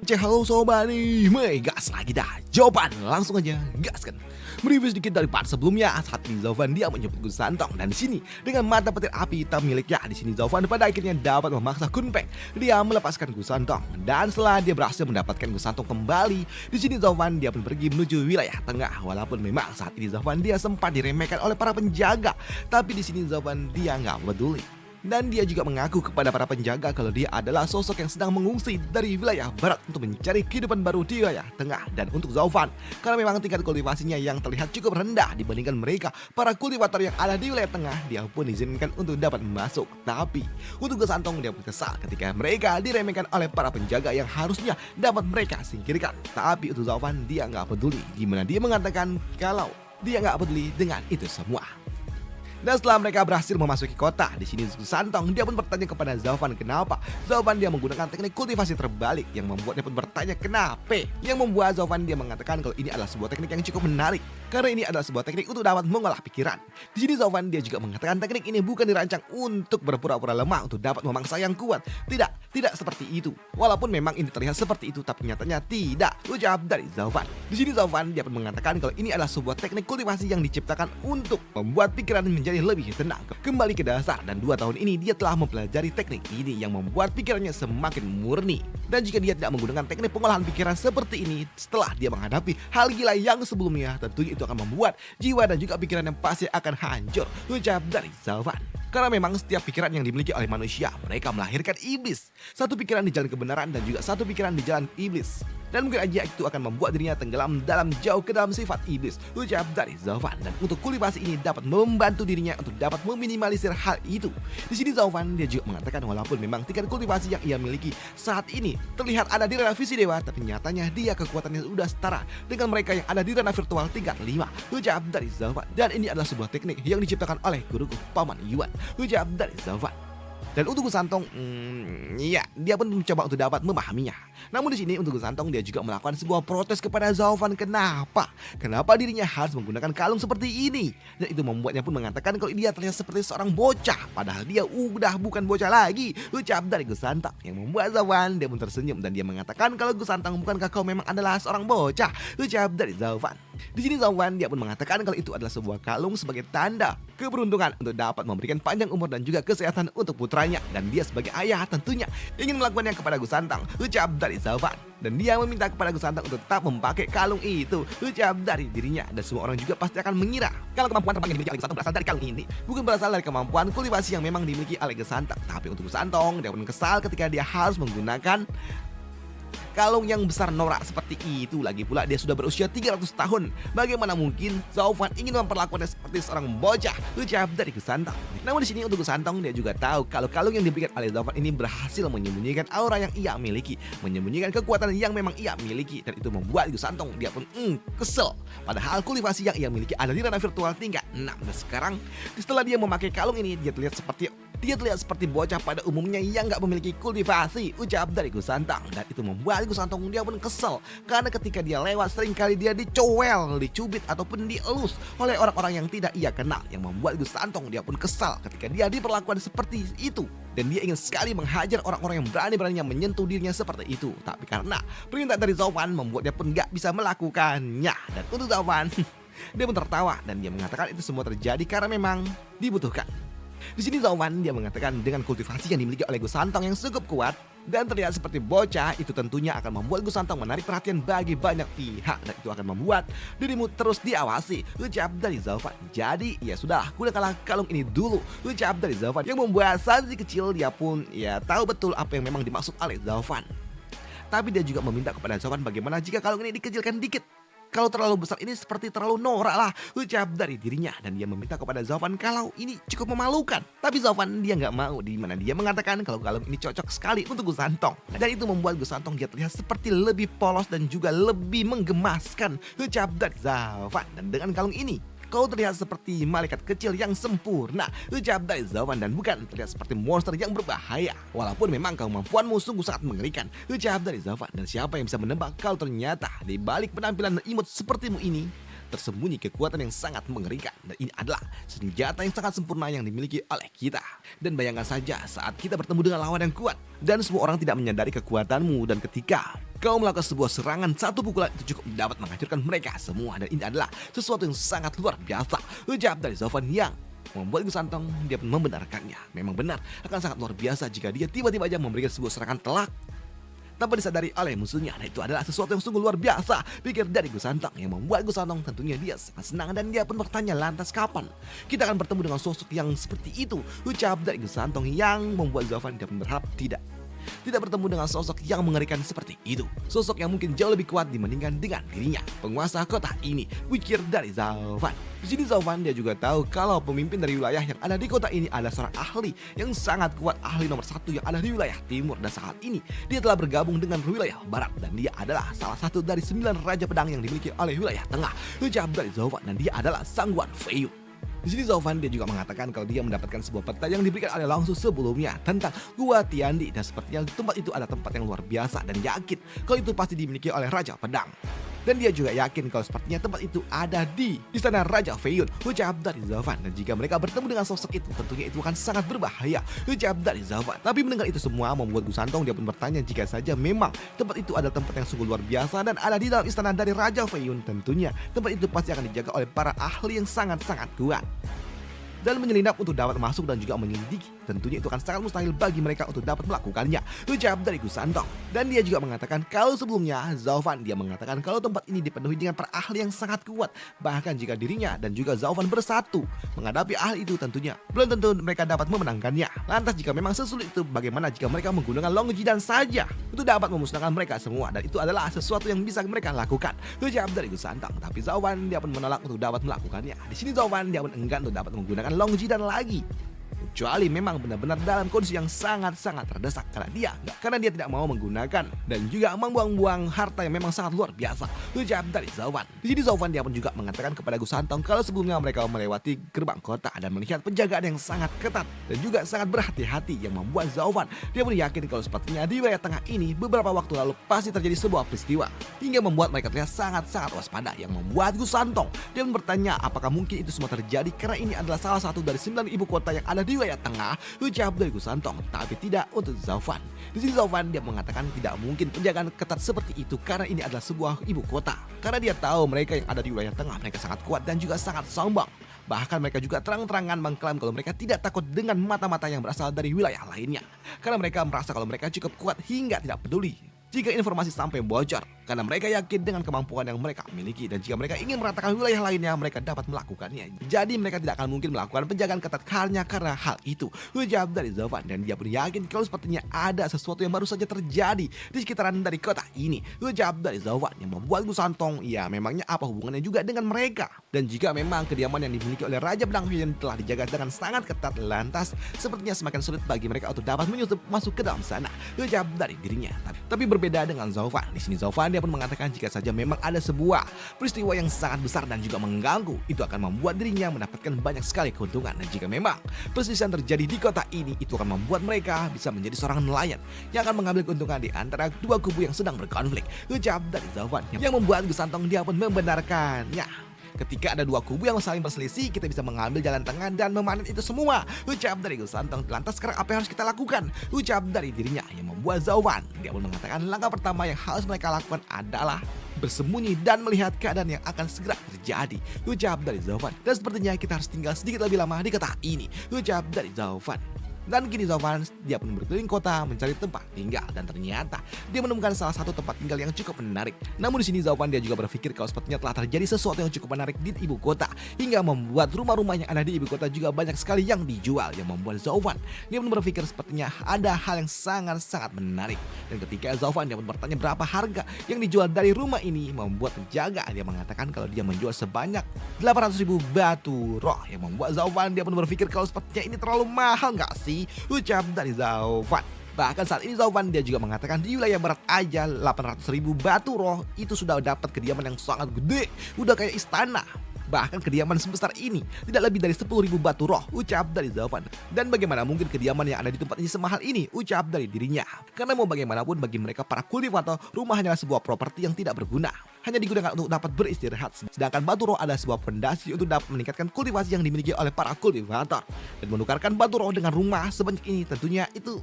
Halo sobat anime, gas lagi dah. Jawaban langsung aja gaskan. Mereview sedikit dari part sebelumnya saat ini Zovan dia menyebut Gusantong, dan di sini dengan mata petir api hitam miliknya di sini Zovan pada akhirnya dapat memaksa Kunpeng dia melepaskan Gusantong, dan setelah dia berhasil mendapatkan Gusantong kembali di sini Zovan dia pun pergi menuju wilayah tengah. Walaupun memang saat ini Zovan dia sempat diremehkan oleh para penjaga, tapi di sini Zovan dia nggak peduli. Dan dia juga mengaku kepada para penjaga kalau dia adalah sosok yang sedang mengungsi dari wilayah barat untuk mencari kehidupan baru di wilayah tengah. Dan untuk Zovan, karena memang tingkat kultivasinya yang terlihat cukup rendah dibandingkan mereka, para kultivator yang ada di wilayah tengah, dia pun diizinkan untuk dapat masuk. Tapi untuk Gusantong dia pun kesal ketika mereka diremehkan oleh para penjaga yang harusnya dapat mereka singkirkan. Tapi untuk Zovan dia nggak peduli, gimana dia mengatakan kalau dia nggak peduli dengan itu semua. Dan setelah mereka berhasil memasuki kota, di sini Gusantong dia pun bertanya kepada Zovan kenapa Zovan dia menggunakan teknik kultivasi terbalik, yang membuatnya pun bertanya kenapa. Yang membuat Zovan dia mengatakan kalau ini adalah sebuah teknik yang cukup menarik, karena ini adalah sebuah teknik untuk dapat mengolah pikiran. Di sini Zovan dia juga mengatakan teknik ini bukan dirancang untuk berpura-pura lemah untuk dapat memangsa yang kuat. Tidak seperti itu. Walaupun memang ini terlihat seperti itu, tapi nyatanya tidak, ucap dari Zovan. Di sini Zovan dia pun mengatakan kalau ini adalah sebuah teknik kultivasi yang diciptakan untuk membuat pikiran menjadi lebih tenang, kembali ke dasar, dan 2 tahun ini dia telah mempelajari teknik ini yang membuat pikirannya semakin murni. Dan jika dia tidak menggunakan teknik pengolahan pikiran seperti ini setelah dia menghadapi hal gila yang sebelumnya, tentunya itu akan membuat jiwa dan juga pikiran yang pasti akan hancur, ucap dari Zovan. Karena memang setiap pikiran yang dimiliki oleh manusia, mereka melahirkan iblis. Satu pikiran di jalan kebenaran dan juga satu pikiran di jalan iblis. Dan mungkin aja itu akan membuat dirinya tenggelam dalam jauh ke dalam sifat iblis, ucap dari Zovan. Dan untuk kultivasi ini dapat membantu dirinya untuk dapat meminimalisir hal itu. Di sini Zovan dia juga mengatakan walaupun memang tingkat kultivasi yang ia miliki saat ini terlihat ada di ranah visi dewa, tapi nyatanya dia kekuatannya sudah setara dengan mereka yang ada di ranah virtual tingkat 5, ucap dari Zovan. Dan ini adalah sebuah teknik yang diciptakan oleh guruku Paman Yuan, ucap dari Zovan. Dan untuk Gusantong, ya dia pun mencoba untuk dapat memahaminya. Namun di sini untuk Gusantong dia juga melakukan sebuah protes kepada Zovan. Kenapa dirinya harus menggunakan kalung seperti ini? Dan itu membuatnya pun mengatakan kalau dia terlihat seperti seorang bocah, padahal dia udah bukan bocah lagi, ucap dari Gusantong. Yang membuat Zovan dia pun tersenyum dan dia mengatakan kalau Gusantong, bukankah kau memang adalah seorang bocah, ucap dari Zovan. Di sini Zovan dia pun mengatakan kalau itu adalah sebuah kalung sebagai tanda keberuntungan untuk dapat memberikan panjang umur dan juga kesehatan untuk putranya, dan dia sebagai ayah tentunya ingin melakukannya kepada Gusantong, ucap dari Zovan. Dan dia meminta kepada Gusantong untuk tetap memakai kalung itu, ucap dari dirinya. Dan semua orang juga pasti akan mengira kalau kemampuan terbang yang dimiliki oleh Gusantong berasal dari kalung ini, bukan berasal dari kemampuan kultivasi yang memang dimiliki oleh Gusantong. Tapi untuk Gusantong dia pun kesal ketika dia harus menggunakan kalung yang besar norak seperti itu. Lagi pula dia sudah berusia 300 tahun. Bagaimana mungkin Zovan ingin memperlakukannya seperti seorang bocah, ucap dari Gusantong. Namun di sini untuk Gusantong dia juga tahu kalau kalung yang diberikan oleh Zovan ini berhasil menyembunyikan aura yang ia miliki, menyembunyikan kekuatan yang memang ia miliki, dan itu membuat Gusantong dia pun kesel. Padahal kultivasi yang ia miliki ada di ranah virtual tingkat 6. Dan sekarang setelah dia memakai kalung ini dia terlihat seperti bocah pada umumnya yang gak memiliki kultivasi, ucap dari Gusantong. Dan itu membuat Gusantong dia pun kesel karena ketika dia lewat seringkali dia dicowel, dicubit ataupun dielus oleh orang-orang yang tidak ia kenal, yang membuat Gusantong dia pun kesal ketika dia diperlakukan seperti itu. Dan dia ingin sekali menghajar orang-orang yang berani-beraninya menyentuh dirinya seperti itu. Tapi karena perintah dari Zovan membuat dia pun gak bisa melakukannya. Dan untuk Zovan dia pun tertawa dan dia mengatakan itu semua terjadi karena memang dibutuhkan. Di sini Zovan dia mengatakan dengan kultivasi yang dimiliki oleh Gusantong yang cukup kuat dan terlihat seperti bocah, itu tentunya akan membuat Gusantong menarik perhatian bagi banyak pihak, dan itu akan membuat dirimu terus diawasi, ucap dari Zovan. Jadi ya sudah, gunakanlah kalung ini dulu, ucap dari Zovan. Yang membuat Sanji kecil dia pun ya tahu betul apa yang memang dimaksud oleh Zovan. Tapi dia juga meminta kepada Zovan bagaimana jika kalung ini dikecilkan dikit. Kalau terlalu besar ini seperti terlalu norak lah, ucap dari dirinya. Dan dia meminta kepada Zovan kalau ini cukup memalukan. Tapi Zovan dia nggak mau, di mana dia mengatakan kalau kalung ini cocok sekali untuk Gusantong. Dan itu membuat Gusantong dia terlihat seperti lebih polos dan juga lebih menggemaskan, ucap dari Zovan. Dan dengan kalung ini kau terlihat seperti malaikat kecil yang sempurna, ucap dari Zovan, dan bukan terlihat seperti monster yang berbahaya. Walaupun memang kemampuanmu sungguh sangat mengerikan, ucap dari Zovan. Dan siapa yang bisa menebak kalau ternyata di balik penampilan imut sepertimu ini tersembunyi kekuatan yang sangat mengerikan, dan ini adalah senjata yang sangat sempurna yang dimiliki oleh kita. Dan bayangkan saja saat kita bertemu dengan lawan yang kuat dan semua orang tidak menyadari kekuatanmu, dan ketika kau melakukan sebuah serangan satu pukulan itu cukup dapat menghancurkan mereka semua, dan ini adalah sesuatu yang sangat luar biasa, ucap dari Zovan yang membuat Gusantong dia pun membenarkannya. Memang benar, akan sangat luar biasa jika dia tiba-tiba aja memberikan sebuah serangan telak tanpa disadari oleh musuhnya. Nah, itu adalah sesuatu yang sungguh luar biasa, pikir dari Gusantong, yang membuat Gusantong tentunya dia sangat senang, dan dia pun bertanya, lantas kapan kita akan bertemu dengan sosok yang seperti itu, ucap dari Gusantong yang membuat Zovan dia pun berharap tidak bertemu dengan sosok yang mengerikan seperti itu. Sosok yang mungkin jauh lebih kuat dibandingkan dengan dirinya, penguasa kota ini, pikir dari Zovan. Di sini Zovan dia juga tahu kalau pemimpin dari wilayah yang ada di kota ini adalah seorang ahli yang sangat kuat, ahli nomor 1 yang ada di wilayah timur, dan saat ini dia telah bergabung dengan wilayah barat, dan dia adalah salah satu dari 9 raja pedang yang dimiliki oleh wilayah tengah, ucap dari Zovan, dan dia adalah Sang Wan Fei. Di sini Zovan dia juga mengatakan kalau dia mendapatkan sebuah peta yang diberikan oleh Langsung sebelumnya tentang Gua Tiandi, dan sepertinya tempat itu adalah tempat yang luar biasa, dan yakin kalau itu pasti dimiliki oleh Raja Pedang. Dan dia juga yakin kalau sepertinya tempat itu ada di istana Raja Feiyun, ucap dari Zovan. Dan jika mereka bertemu dengan sosok itu, tentunya itu akan sangat berbahaya, ucap dari Zovan. Tapi mendengar itu semua membuat Gusantong dia pun bertanya, jika saja memang tempat itu adalah tempat yang sungguh luar biasa dan ada di dalam istana dari Raja Feiyun, tentunya tempat itu pasti akan dijaga oleh para ahli yang sangat-sangat kuat. Dan menyelinap untuk dapat masuk dan juga menyelidiki, tentunya itu akan sangat mustahil bagi mereka untuk dapat melakukannya, ucap dari Gusantong. Dan dia juga mengatakan kalau sebelumnya Zovan dia mengatakan kalau tempat ini dipenuhi dengan para ahli yang sangat kuat, bahkan jika dirinya dan juga Zovan bersatu menghadapi ahli itu, tentunya belum tentu mereka dapat memenangkannya. Lantas jika memang sesulit itu, bagaimana jika mereka menggunakan Long Jidan saja untuk dapat memusnahkan mereka semua, dan itu adalah sesuatu yang bisa mereka lakukan, ucap dari Gusantong. Tapi Zovan dia pun menolak untuk dapat melakukannya. Di sini Zovan dia pun enggan untuk dapat menggunakan Long Jidan lagi, kecuali memang benar-benar dalam kondisi yang sangat-sangat terdesak, karena dia tidak mau menggunakan dan juga membuang-buang harta yang memang sangat luar biasa, ucap dari Zovan. Di sini Zovan dia pun juga mengatakan kepada Gusantong kalau sebelumnya mereka melewati gerbang kota dan melihat penjagaan yang sangat ketat dan juga sangat berhati-hati, yang membuat Zovan dia pun yakin kalau sepertinya di wilayah tengah ini beberapa waktu lalu pasti terjadi sebuah peristiwa hingga membuat mereka terlihat sangat-sangat waspada, yang membuat Gusantong dia pun bertanya apakah mungkin itu semua terjadi karena ini adalah salah satu dari 9 ibu kota yang ada di wilayah tengah, ucap dari Gusantong. Tapi tidak untuk Zovan. Di sini Zovan dia mengatakan tidak mungkin penjagaan ketat seperti itu karena ini adalah sebuah ibu kota. Karena dia tahu mereka yang ada di wilayah tengah mereka sangat kuat dan juga sangat sombong. Bahkan mereka juga terang-terangan mengklaim kalau mereka tidak takut dengan mata-mata yang berasal dari wilayah lainnya. Karena mereka merasa kalau mereka cukup kuat hingga tidak peduli jika informasi sampai bocor, karena mereka yakin dengan kemampuan yang mereka miliki, dan jika mereka ingin meratakan wilayah lainnya mereka dapat melakukannya. Jadi mereka tidak akan mungkin melakukan penjagaan ketat karena hal itu, ucap dari Zovan. Dan dia pun yakin kalau sepertinya ada sesuatu yang baru saja terjadi di sekitaran dari kota ini, ucap dari Zovan, yang membuat Gusantong ya memangnya apa hubungannya juga dengan mereka. Dan jika memang kediaman yang dimiliki oleh Raja Pedang Feiyun telah dijaga dengan sangat ketat, lantas sepertinya semakin sulit bagi mereka untuk dapat menyusup masuk ke dalam sana, ucap dari dirinya. Tapi berbeda dengan Zovan. Di sini Zovan dia pun mengatakan jika saja memang ada sebuah peristiwa yang sangat besar dan juga mengganggu, itu akan membuat dirinya mendapatkan banyak sekali keuntungan. Dan jika memang perselisihan terjadi di kota ini, itu akan membuat mereka bisa menjadi seorang nelayan yang akan mengambil keuntungan di antara dua kubu yang sedang berkonflik, ucap dari Zovan, yang membuat Gusantong dia pun membenarkannya. Ketika ada dua kubu yang saling berselisih, kita bisa mengambil jalan tengah dan memanen itu semua, ucap dari Gusantong. Lantas sekarang apa yang harus kita lakukan, ucap dari dirinya, yang membuat Zovan dia pun mengatakan langkah pertama yang harus mereka lakukan adalah bersembunyi dan melihat keadaan yang akan segera terjadi, ucap dari Zovan. Dan sepertinya kita harus tinggal sedikit lebih lama di kota ini, ucap dari Zovan. Dan kini Zovan dia pun berkeliling kota mencari tempat tinggal, dan ternyata dia menemukan salah satu tempat tinggal yang cukup menarik. Namun di sini Zovan dia juga berpikir kalau sepertinya telah terjadi sesuatu yang cukup menarik di ibu kota, hingga membuat rumah-rumah yang ada di ibu kota juga banyak sekali yang dijual, yang membuat Zovan dia pun berpikir sepertinya ada hal yang sangat-sangat menarik. Dan ketika Zovan dia pun bertanya berapa harga yang dijual dari rumah ini, membuat penjaga dia mengatakan kalau dia menjual sebanyak 800.000 batu roh, yang membuat Zovan dia pun berpikir kalau sepertinya ini terlalu mahal nggak sih, ucap dari Zovan. Bahkan saat ini Zovan dia juga mengatakan di wilayah barat aja 800.000 batu roh itu sudah dapat kediaman yang sangat gede, udah kayak istana. Bahkan kediaman sebesar ini tidak lebih dari 10.000 batu roh, ucap dari Zovan. Dan bagaimana mungkin kediaman yang ada di tempat ini semahal ini, ucap dari dirinya. Karena mau bagaimanapun bagi mereka para kultivator, rumah hanyalah sebuah properti yang tidak berguna, hanya digunakan untuk dapat beristirahat. Sedangkan batu roh adalah sebuah fondasi untuk dapat meningkatkan kultivasi yang dimiliki oleh para kultivator. Dan menukarkan batu roh dengan rumah sebanyak ini tentunya itu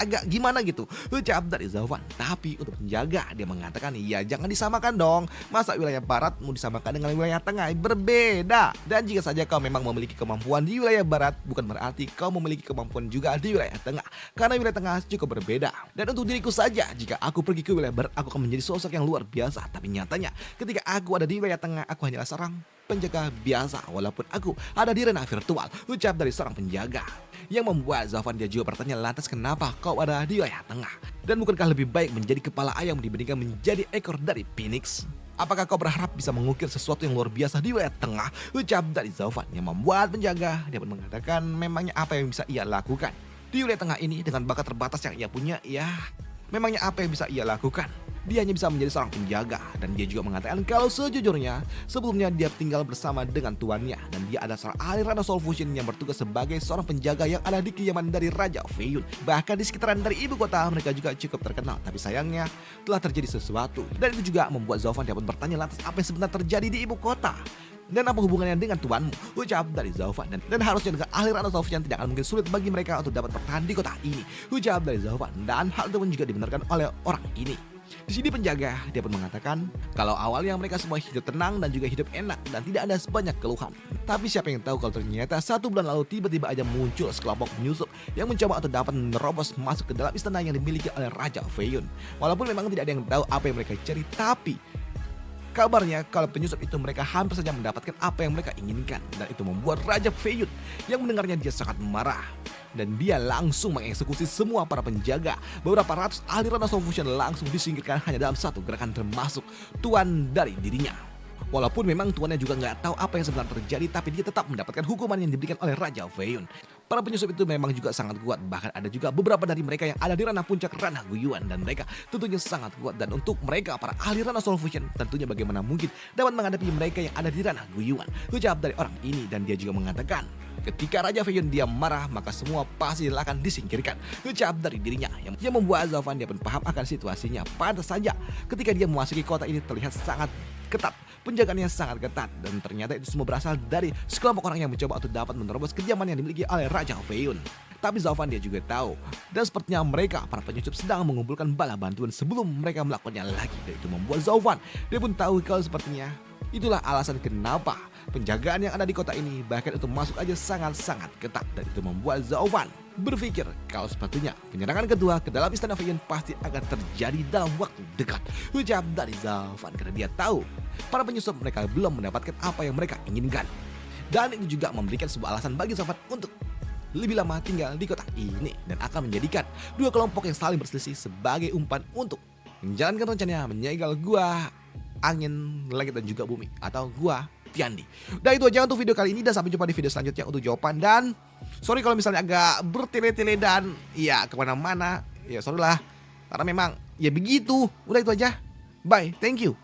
agak gimana gitu, ucap dari Zofan. Tapi untuk penjaga dia mengatakan, ya jangan disamakan dong. Masa wilayah barat mau disamakan dengan wilayah tengah? Berbeda. Dan jika saja kau memang memiliki kemampuan di wilayah barat, bukan berarti kau memiliki kemampuan juga di wilayah tengah. Karena wilayah tengah cukup berbeda. Dan untuk diriku saja, jika aku pergi ke wilayah barat, aku akan menjadi sosok yang luar biasa. Tapi nyatanya, ketika aku ada di wilayah tengah, aku hanyalah seorang penjaga biasa walaupun aku ada di ranah virtual, ucap dari seorang penjaga. Yang membuat Zofan dia juga bertanya, lantas kenapa kau ada di wilayah tengah? Dan bukankah lebih baik menjadi kepala ayam dibandingkan menjadi ekor dari Phoenix? Apakah kau berharap bisa mengukir sesuatu yang luar biasa di wilayah tengah? Ucap dari Zofan yang membuat penjaga dia pun mengatakan memangnya apa yang bisa ia lakukan di wilayah tengah ini dengan bakat terbatas yang ia punya. Ya, memangnya apa yang bisa ia lakukan? Dia hanya bisa menjadi seorang penjaga. Dan dia juga mengatakan kalau sejujurnya sebelumnya dia tinggal bersama dengan tuannya. Dan dia adalah seorang ahli Rana Soul Fusion yang bertugas sebagai seorang penjaga yang ada di kediaman dari Raja Feiyun. Bahkan di sekitaran dari ibu kota mereka juga cukup terkenal. Tapi sayangnya telah terjadi sesuatu. Dan itu juga membuat Zofan dapat bertanya, lantas apa yang sebenarnya terjadi di ibu kota? Dan apa hubungannya dengan tuanmu? Ucap dari Zofan. Dan harusnya dengan ahli Rana Soul Fusion tidak akan mungkin sulit bagi mereka untuk dapat bertahan di kota ini. Ucap dari Zofan. Dan hal itu pun juga dibenarkan oleh orang ini. Di sini penjaga dia pun mengatakan kalau awalnya mereka semua hidup tenang dan juga hidup enak dan tidak ada sebanyak keluhan. Tapi siapa yang tahu kalau ternyata 1 bulan lalu tiba-tiba aja muncul sekelompok penyusup yang mencoba atau dapat menerobos masuk ke dalam istana yang dimiliki oleh Raja Feiyun. Walaupun memang tidak ada yang tahu apa yang mereka cari, tapi kabarnya kalau penyusup itu mereka hampir saja mendapatkan apa yang mereka inginkan. Dan itu membuat Raja Feiyun yang mendengarnya dia sangat marah. Dan dia langsung mengeksekusi semua para penjaga. Beberapa ratus ahli Rana Soul Fusion langsung disingkirkan hanya dalam satu gerakan, termasuk tuan dari dirinya. Walaupun memang tuannya juga nggak tahu apa yang sebenarnya terjadi, tapi dia tetap mendapatkan hukuman yang diberikan oleh Raja Feiyun. Para penyusup itu memang juga sangat kuat, bahkan ada juga beberapa dari mereka yang ada di ranah puncak ranah Guiyuan, dan mereka tentunya sangat kuat. Dan untuk mereka para ahli Rana Soul Fusion tentunya bagaimana mungkin dapat menghadapi mereka yang ada di ranah Guiyuan, ucap dari orang ini. Dan dia juga mengatakan ketika Raja Feiyun dia marah, maka semua pasti akan disingkirkan, ucap dari dirinya. Yang membuat Zofan dia pun paham akan situasinya. Pantas saja ketika dia memasuki kota ini terlihat sangat ketat, penjagaannya sangat ketat, dan ternyata itu semua berasal dari sekelompok orang yang mencoba untuk dapat menerobos kediaman yang dimiliki oleh Raja Feiyun. Tapi Zofan dia juga tahu, dan sepertinya mereka para penyusup sedang mengumpulkan bala bantuan sebelum mereka melakukannya lagi. Dan itu membuat Zofan dia pun tahu kalau sepertinya itulah alasan kenapa penjagaan yang ada di kota ini bahkan untuk masuk aja sangat-sangat ketat. Dan itu membuat Zofan berpikir kalau sepatutnya penyerangan kedua ke dalam istana Feiyun pasti akan terjadi dalam waktu dekat, ucap dari Zofan. Karena dia tahu para penyusup mereka belum mendapatkan apa yang mereka inginkan. Dan itu juga memberikan sebuah alasan bagi Zofan untuk lebih lama tinggal di kota ini, dan akan menjadikan dua kelompok yang saling berselisih sebagai umpan untuk menjalankan rencananya menyegel gua angin, langit, dan juga bumi, atau gua Tiandi. Dan itu aja untuk video kali ini, dan sampai jumpa di video selanjutnya untuk jawaban. Dan sorry kalau misalnya agak bertele-tele dan ya kemana-mana, ya sorry lah, karena memang ya begitu. Udah itu aja, bye, thank you.